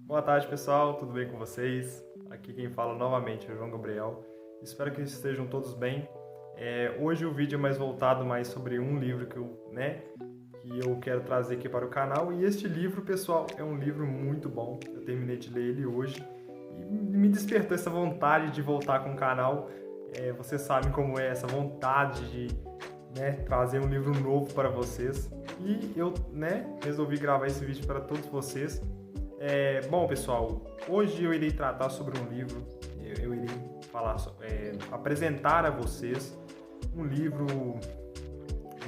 Boa tarde, pessoal, tudo bem com vocês? Aqui quem fala novamente é o João Gabriel. Espero que estejam todos bem. Hoje o vídeo é mais voltado sobre um livro que eu quero trazer aqui para o canal. E este livro, pessoal, é um livro muito bom. Eu terminei de ler ele hoje e me despertou essa vontade de voltar com o canal. Vocês sabem como é essa vontade de trazer um livro novo para vocês. E eu resolvi gravar esse vídeo para todos vocês. Bom, pessoal, hoje eu irei tratar sobre um livro. Eu irei apresentar a vocês um livro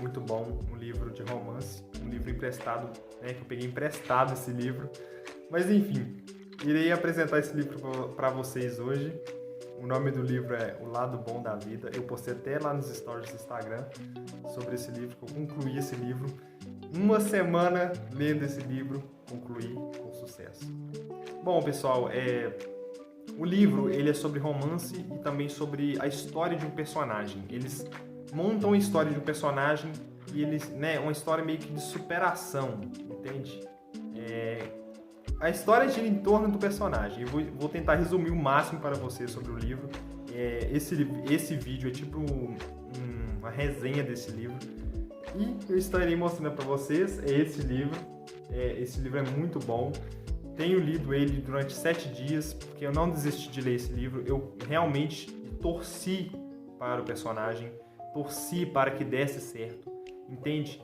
muito bom, um livro de romance, um livro emprestado, que eu peguei emprestado esse livro. Mas enfim, irei apresentar esse livro para vocês hoje. O nome do livro é O Lado Bom da Vida. Eu postei até lá nos stories do Instagram sobre esse livro, que eu concluí esse livro. Uma semana lendo esse livro, concluí com sucesso. Bom, pessoal, o livro ele é sobre romance e também sobre a história de um personagem. Eles montam a história de um personagem e uma história meio que de superação, entende? A história gira em torno do personagem. Eu vou tentar resumir o máximo para vocês sobre o livro. Esse vídeo é tipo uma resenha desse livro. E eu estarei mostrando para vocês esse livro. Esse livro é muito bom. Tenho lido ele durante 7 dias, porque eu não desisti de ler esse livro. Eu realmente torci para o personagem, torci para que desse certo, entende?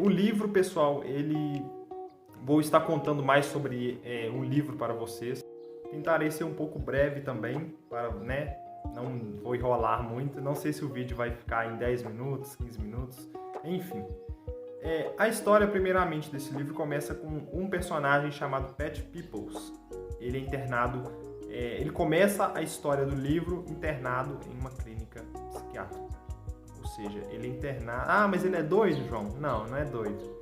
O livro, pessoal, vou estar contando mais sobre o livro para vocês. Tentarei ser um pouco breve também, para, não vou enrolar muito. Não sei se o vídeo vai ficar em 10 minutos, 15 minutos, enfim. A história, primeiramente, desse livro começa com um personagem chamado Pat Peoples. Ele é internado, ele começa a história do livro internado em uma clínica psiquiátrica. Ou seja, ele é internado... Ah, mas ele é doido, João? Não, não é doido.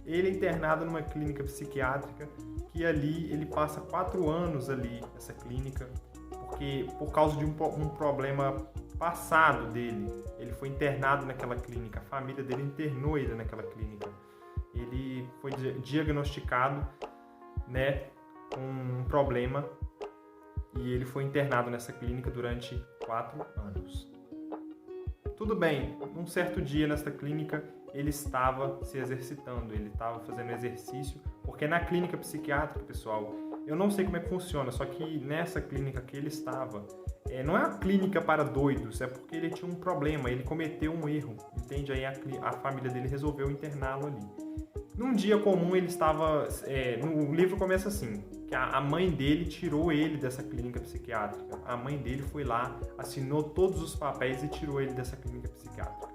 Ele é internado numa clínica psiquiátrica que ali ele passa 4 anos ali nessa clínica, porque por causa de um problema passado dele, ele foi internado naquela clínica, a família dele internou ele naquela clínica. Ele foi diagnosticado, com um problema e ele foi internado nessa clínica durante 4 anos. Tudo bem, um certo dia nessa clínica ele estava se exercitando, ele estava fazendo exercício, porque na clínica psiquiátrica, pessoal, eu não sei como é que funciona, só que nessa clínica que ele estava, não é uma clínica para doidos, é porque ele tinha um problema, ele cometeu um erro, entende? Aí a família dele resolveu interná-lo ali. Num dia comum ele estava, no livro começa assim, que a mãe dele tirou ele dessa clínica psiquiátrica. A mãe dele foi lá, assinou todos os papéis e tirou ele dessa clínica psiquiátrica.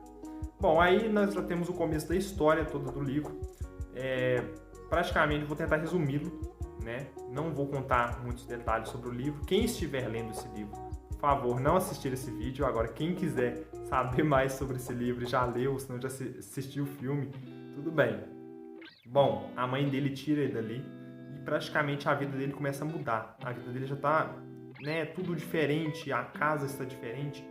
Bom, aí nós já temos o começo da história toda do livro. Praticamente vou tentar resumi-lo, Não vou contar muitos detalhes sobre o livro. Quem estiver lendo esse livro, por favor, não assistir esse vídeo. Agora, quem quiser saber mais sobre esse livro, já leu, se não já assistiu o filme, tudo bem. Bom, a mãe dele tira ele dali e praticamente a vida dele começa a mudar. A vida dele já está, tudo diferente, a casa está diferente.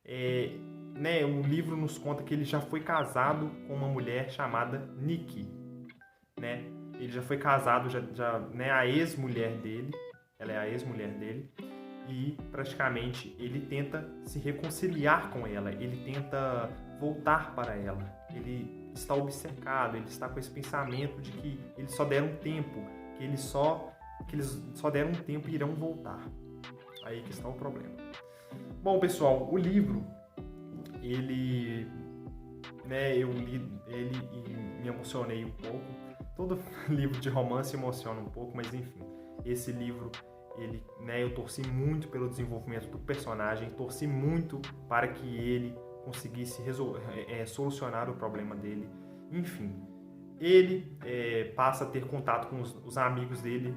O livro nos conta que ele já foi casado com uma mulher chamada Nikki, Ele já foi casado, a ex-mulher dele, ela é a ex-mulher dele, e praticamente ele tenta se reconciliar com ela, ele tenta voltar para ela, ele está obcecado, ele está com esse pensamento de que eles só deram um tempo, que eles só deram um tempo e irão voltar. Aí que está o problema. Bom, pessoal, o livro, eu li ele e me emocionei um pouco. Todo livro de romance emociona um pouco, mas enfim, esse livro, eu torci muito pelo desenvolvimento do personagem, torci muito para que ele conseguisse solucionar o problema dele. Enfim, ele passa a ter contato com os amigos dele,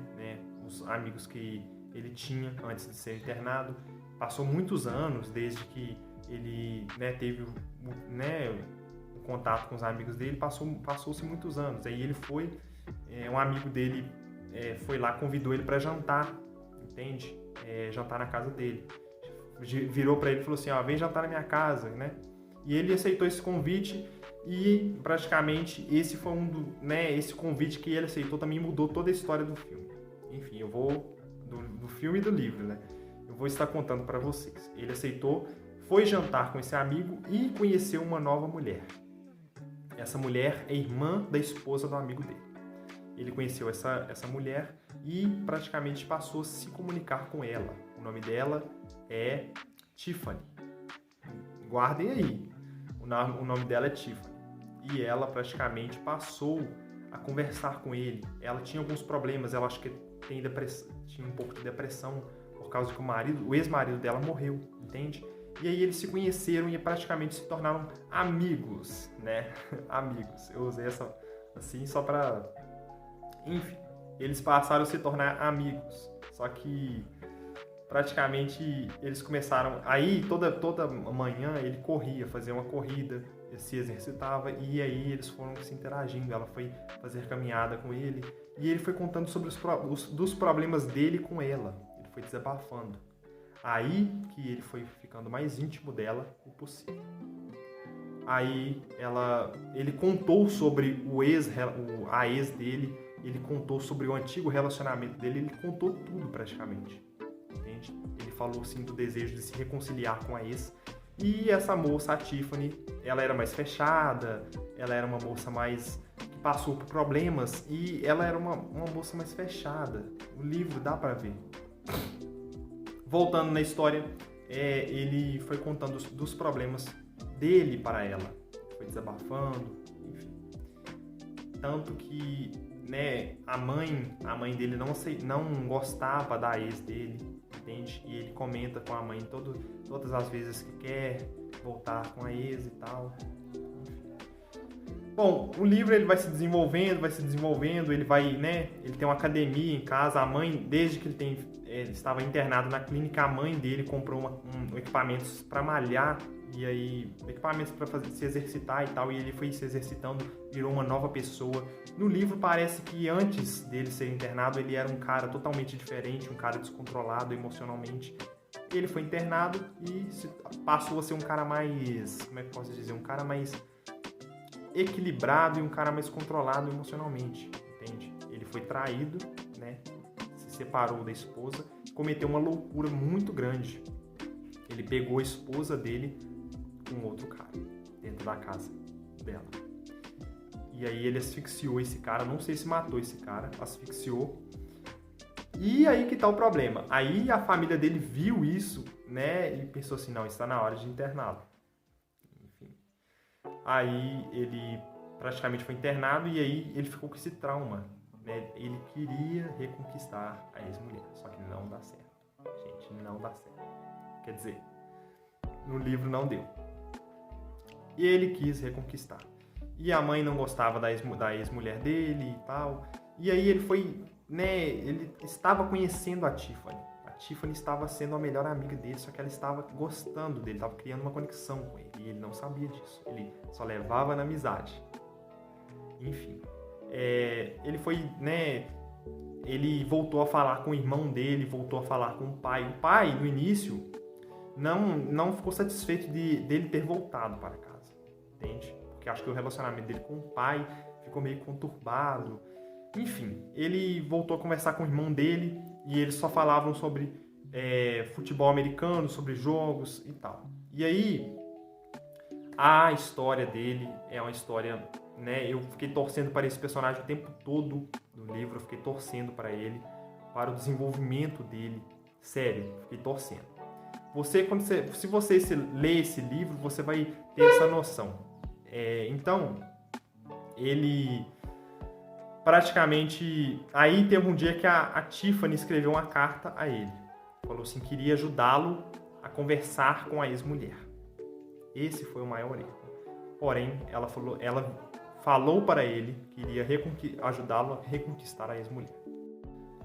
os amigos que ele tinha antes de ser internado. Passou muitos anos desde que ele teve o contato com os amigos dele, passou-se muitos anos. Aí ele foi, um amigo dele foi lá, convidou ele para jantar, entende? Jantar na casa dele. Virou para ele e falou assim, vem jantar na minha casa, E ele aceitou esse convite e praticamente esse foi esse convite que ele aceitou também mudou toda a história do filme. enfim, eu vou do filme e do livro, né? Eu vou estar contando para vocês. Ele aceitou, foi jantar com esse amigo e conheceu uma nova mulher. Essa mulher é irmã da esposa do amigo dele. Ele conheceu essa mulher e praticamente passou a se comunicar com ela. O nome dela é Tiffany. Guardem aí. O nome dela é Tiffany. E ela praticamente passou a conversar com ele. Ela tinha alguns problemas, ela acho que tinha um pouco de depressão por causa que o ex-marido dela morreu, entende? E aí eles se conheceram e praticamente se tornaram amigos, né? Amigos. Eu usei essa assim só pra... Enfim, eles passaram a se tornar amigos. Só que praticamente eles começaram... Aí toda manhã ele corria, fazia uma corrida, se exercitava e aí eles foram se interagindo. Ela foi fazer caminhada com ele e ele foi contando sobre dos problemas dele com ela. Ele foi desabafando. Aí que ele foi ficando mais íntimo dela o possível. Aí ele contou sobre a ex dele, ele contou sobre o antigo relacionamento dele, ele contou tudo praticamente. Entende? Ele falou assim do desejo de se reconciliar com a ex. E essa moça, a Tiffany, ela era mais fechada, ela era uma moça mais que passou por problemas e ela era uma moça mais fechada. O livro dá pra ver. Voltando na história, ele foi contando dos problemas dele para ela. Foi desabafando, enfim. Tanto que, né, a mãe dele não gostava da ex dele, entende? E ele comenta com a mãe todas as vezes que quer voltar com a ex e tal. Bom, o livro ele vai se desenvolvendo, ele vai, né, ele tem uma academia em casa, a mãe, desde que ele estava internado na clínica, a mãe dele comprou equipamentos para malhar, e aí, equipamentos para se exercitar e tal, e ele foi se exercitando, virou uma nova pessoa. No livro parece que antes dele ser internado, ele era um cara totalmente diferente, um cara descontrolado emocionalmente. Ele foi internado e passou a ser um cara mais, como é que eu posso dizer, um cara mais equilibrado e um cara mais controlado emocionalmente, entende? Ele foi traído, né? Se separou da esposa, cometeu uma loucura muito grande. Ele pegou a esposa dele com outro cara dentro da casa dela. E aí ele asfixiou esse cara, não sei se matou esse cara, asfixiou. E aí que tá o problema. Aí a família dele viu isso, né? E pensou assim, não, está na hora de interná-lo. Enfim. Aí ele praticamente foi internado e aí ele ficou com esse trauma, né? Ele queria reconquistar a ex-mulher, só que não dá certo. Gente, não dá certo. Quer dizer, no livro não deu. E ele quis reconquistar. E a mãe não gostava da ex-mulher dele e tal. E aí ele foi, né, ele estava conhecendo a Tiffany. A Tiffany estava sendo a melhor amiga dele, só que ela estava gostando dele, estava criando uma conexão com ele. E ele não sabia disso. Ele só levava na amizade. Enfim. Ele foi, né, ele voltou a falar com o irmão dele, voltou a falar com o pai. O pai, no início, não ficou satisfeito dele ter voltado para casa, entende? Porque acho que o relacionamento dele com o pai ficou meio conturbado. Enfim, ele voltou a conversar com o irmão dele e eles só falavam sobre futebol americano, sobre jogos e tal. E aí, a história dele é uma história, né? Eu fiquei torcendo para esse personagem o tempo todo no livro, eu fiquei torcendo para ele, para o desenvolvimento dele. Sério, fiquei torcendo. Se você ler esse livro, você vai ter essa noção. Então, ele praticamente... Aí teve um dia que a Tiffany escreveu uma carta a ele. Falou assim, queria ajudá-lo a conversar com a ex-mulher. Esse foi o maior erro. Porém, ela falou para ele que iria ajudá-lo a reconquistar a ex-mulher.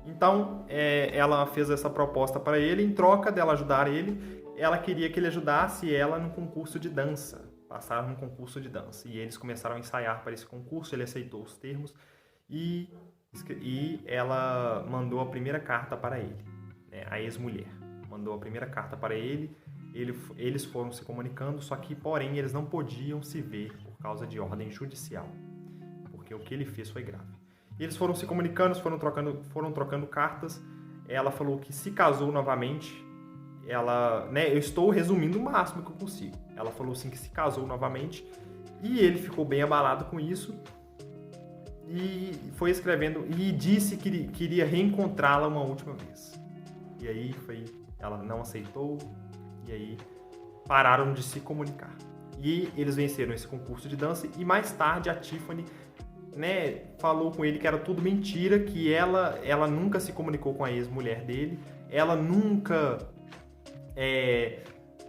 Então, ela fez essa proposta para ele, em troca dela ajudar ele, ela queria que ele ajudasse ela num concurso de dança. Passaram num concurso de dança. E eles começaram a ensaiar para esse concurso, ele aceitou os termos e ela mandou a primeira carta para ele, né, a ex-mulher. Mandou a primeira carta para ele, eles foram se comunicando, só que, porém, eles não podiam se ver por causa de ordem judicial, porque o que ele fez foi grave. Eles foram se comunicando, foram trocando cartas. Ela falou que se casou novamente. Ela, né, eu estou resumindo o máximo que eu consigo. Ela falou assim que se casou novamente e ele ficou bem abalado com isso e foi escrevendo e disse que queria reencontrá-la uma última vez. E aí ela não aceitou e aí pararam de se comunicar. E eles venceram esse concurso de dança e mais tarde a Tiffany, né, falou com ele que era tudo mentira, que ela nunca se comunicou com a ex-mulher dele, ela nunca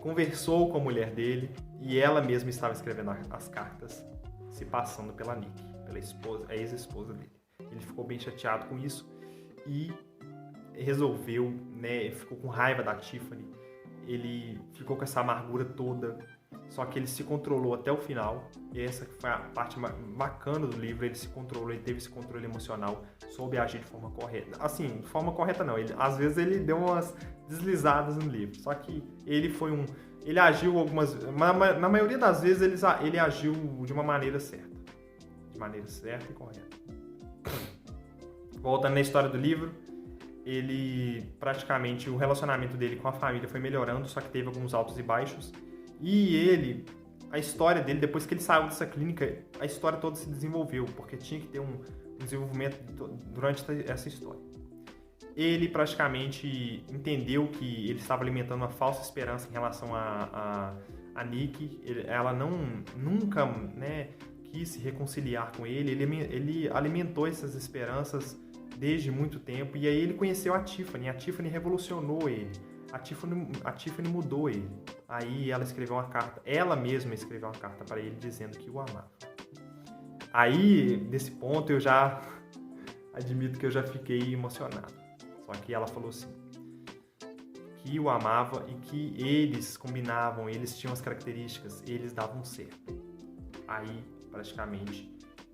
conversou com a mulher dele e ela mesma estava escrevendo as cartas, se passando pela Nick, pela esposa, a ex-esposa dele. Ele ficou bem chateado com isso e resolveu, né, ficou com raiva da Tiffany, ele ficou com essa amargura toda, só que ele se controlou até o final, e essa foi a parte bacana do livro, ele se controlou, ele teve esse controle emocional, soube agir de forma correta. Assim, de forma correta não, às vezes ele deu umas deslizadas no livro, só que ele agiu na maioria das vezes ele agiu de uma maneira certa e correta. Voltando na história do livro, ele praticamente, o relacionamento dele com a família foi melhorando, só que teve alguns altos e baixos. E a história dele, depois que ele saiu dessa clínica, a história toda se desenvolveu, porque tinha que ter um desenvolvimento durante essa história. Ele praticamente entendeu que ele estava alimentando uma falsa esperança em relação a Nick. Ela nunca, né, quis se reconciliar com ele. Ele alimentou essas esperanças desde muito tempo. E aí ele conheceu a Tiffany. A Tiffany revolucionou ele. A Tiffany mudou ele. Aí ela mesma escreveu uma carta para ele dizendo que o amava. Aí, desse ponto, eu já admito que eu já fiquei emocionado. Só que ela falou assim, que o amava e que eles combinavam, eles tinham as características, eles davam certo. Aí, praticamente,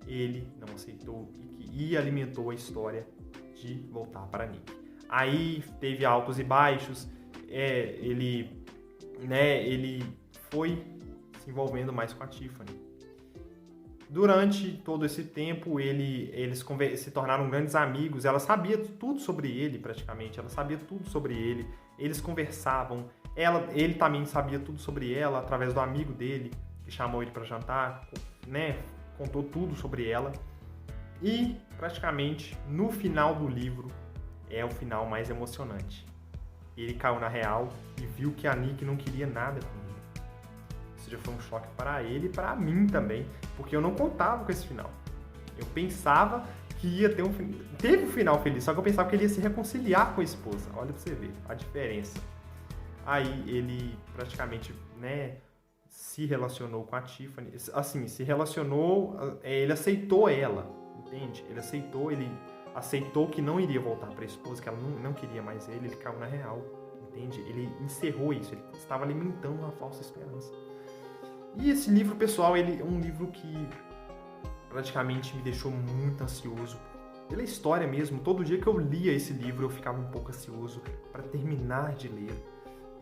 ele não aceitou e alimentou a história de voltar para Nick. Aí teve altos e baixos, ele foi se envolvendo mais com a Tiffany. Durante todo esse tempo, eles se tornaram grandes amigos. Ela sabia tudo sobre ele, praticamente. Ela sabia tudo sobre ele. Eles conversavam. Ele também sabia tudo sobre ela, através do amigo dele, que chamou ele para jantar, né? Contou tudo sobre ela. E, praticamente, no final do livro, é o final mais emocionante. Ele caiu na real e viu que a Nick não queria nada com ele. Isso já foi um choque para ele e para mim também, porque eu não contava com esse final. Eu pensava que ia ter teve um final feliz, só que eu pensava que ele ia se reconciliar com a esposa. Olha pra você ver a diferença. Aí ele praticamente, né, se relacionou com a Tiffany. Assim, se relacionou, ele aceitou ela, entende? Ele aceitou que não iria voltar para a esposa, que ela não queria mais ele caiu na real, entende? Ele encerrou isso, ele estava alimentando uma falsa esperança. E esse livro, pessoal, ele é um livro que praticamente me deixou muito ansioso pela história mesmo. Todo dia que eu lia esse livro, eu ficava um pouco ansioso para terminar de ler.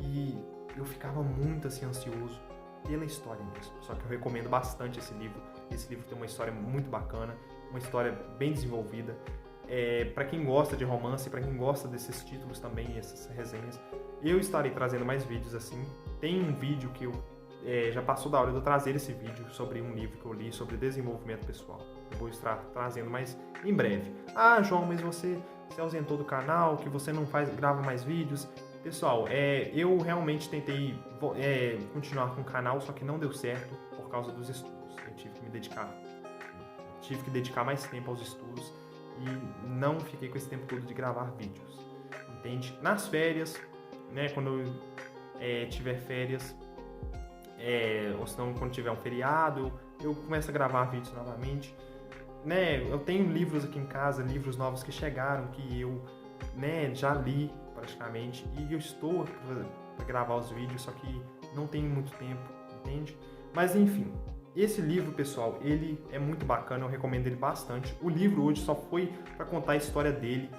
E eu ficava muito assim ansioso pela história mesmo. Só que eu recomendo bastante esse livro. Esse livro tem uma história muito bacana, uma história bem desenvolvida. Para quem gosta de romance, para quem gosta desses títulos também, essas resenhas, eu estarei trazendo mais vídeos assim. Tem um vídeo que eu já passou da hora de eu trazer esse vídeo sobre um livro que eu li sobre desenvolvimento pessoal. Eu vou estar trazendo mais em breve. Ah, João, mas você se ausentou do canal, que você não grava mais vídeos. Pessoal, eu realmente tentei continuar com o canal, só que não deu certo por causa dos estudos. Eu tive que dedicar mais tempo aos estudos e não fiquei com esse tempo todo de gravar vídeos, entende? Nas férias, né, quando eu tiver férias, ou se não, quando tiver um feriado, eu começo a gravar vídeos novamente, né? Eu tenho livros aqui em casa, livros novos que chegaram, que eu, né, já li praticamente, e eu estou para gravar os vídeos, só que não tenho muito tempo, entende? Mas enfim, esse livro, pessoal, ele é muito bacana, eu recomendo ele bastante. O livro hoje só foi para contar a história dele,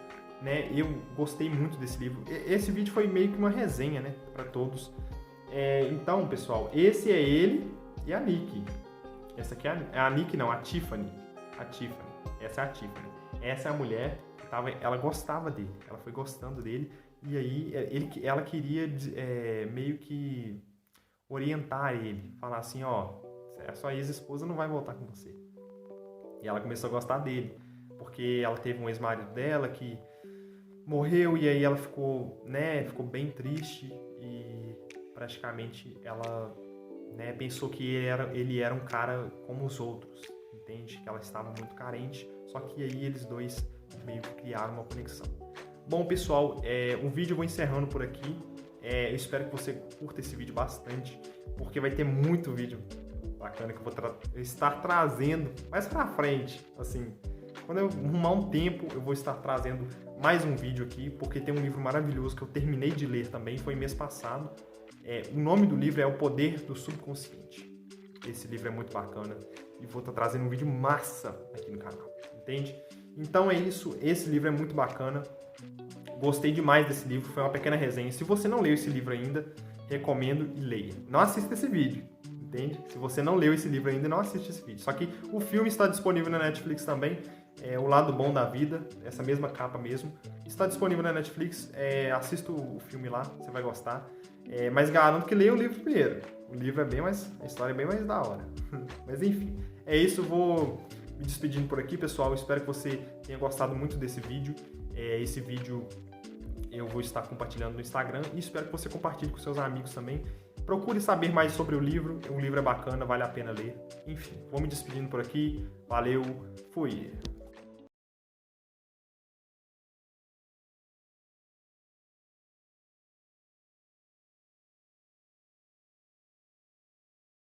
né? Eu gostei muito desse livro. Esse vídeo foi meio que uma resenha, né, para todos. Então, pessoal, esse é ele e a Nick. Essa aqui é a Nick, não, a Tiffany. A Tiffany. Essa é a Tiffany. essa é a mulher que ela gostava dele, ela foi gostando dele, e aí ela queria meio que orientar ele, falar assim, ó, a sua ex-esposa não vai voltar com você. E ela começou a gostar dele, porque ela teve um ex-marido dela que morreu, e aí ela ficou bem triste, e praticamente ela pensou que ele era um cara como os outros, entende? Que ela estava muito carente, só que aí eles dois meio que criaram uma conexão. Bom, pessoal, o vídeo eu vou encerrando por aqui. Eu espero que você curta esse vídeo bastante, porque vai ter muito vídeo bacana que eu vou estar trazendo mais pra frente, assim. Quando eu arrumar um tempo, eu vou estar trazendo mais um vídeo aqui, porque tem um livro maravilhoso que eu terminei de ler também, foi mês passado. O nome do livro é O Poder do Subconsciente. Esse livro é muito bacana e vou estar trazendo um vídeo massa aqui no canal, entende? Então é isso, esse livro é muito bacana. Gostei demais desse livro, foi uma pequena resenha. Se você não leu esse livro ainda, recomendo e leia. Não assista esse vídeo, entende? Se você não leu esse livro ainda, não assiste esse vídeo. Só que o filme está disponível na Netflix também, O Lado Bom da Vida, essa mesma capa mesmo. Está disponível na Netflix, assista o filme lá, você vai gostar. Mas garanto que leia o livro primeiro. O livro a história é bem mais da hora. Mas enfim, é isso, vou me despedindo por aqui, pessoal. Espero que você tenha gostado muito desse vídeo. Esse vídeo eu vou estar compartilhando no Instagram e espero que você compartilhe com seus amigos também. Procure saber mais sobre o livro é bacana, vale a pena ler. Enfim, vou me despedindo por aqui. Valeu, fui!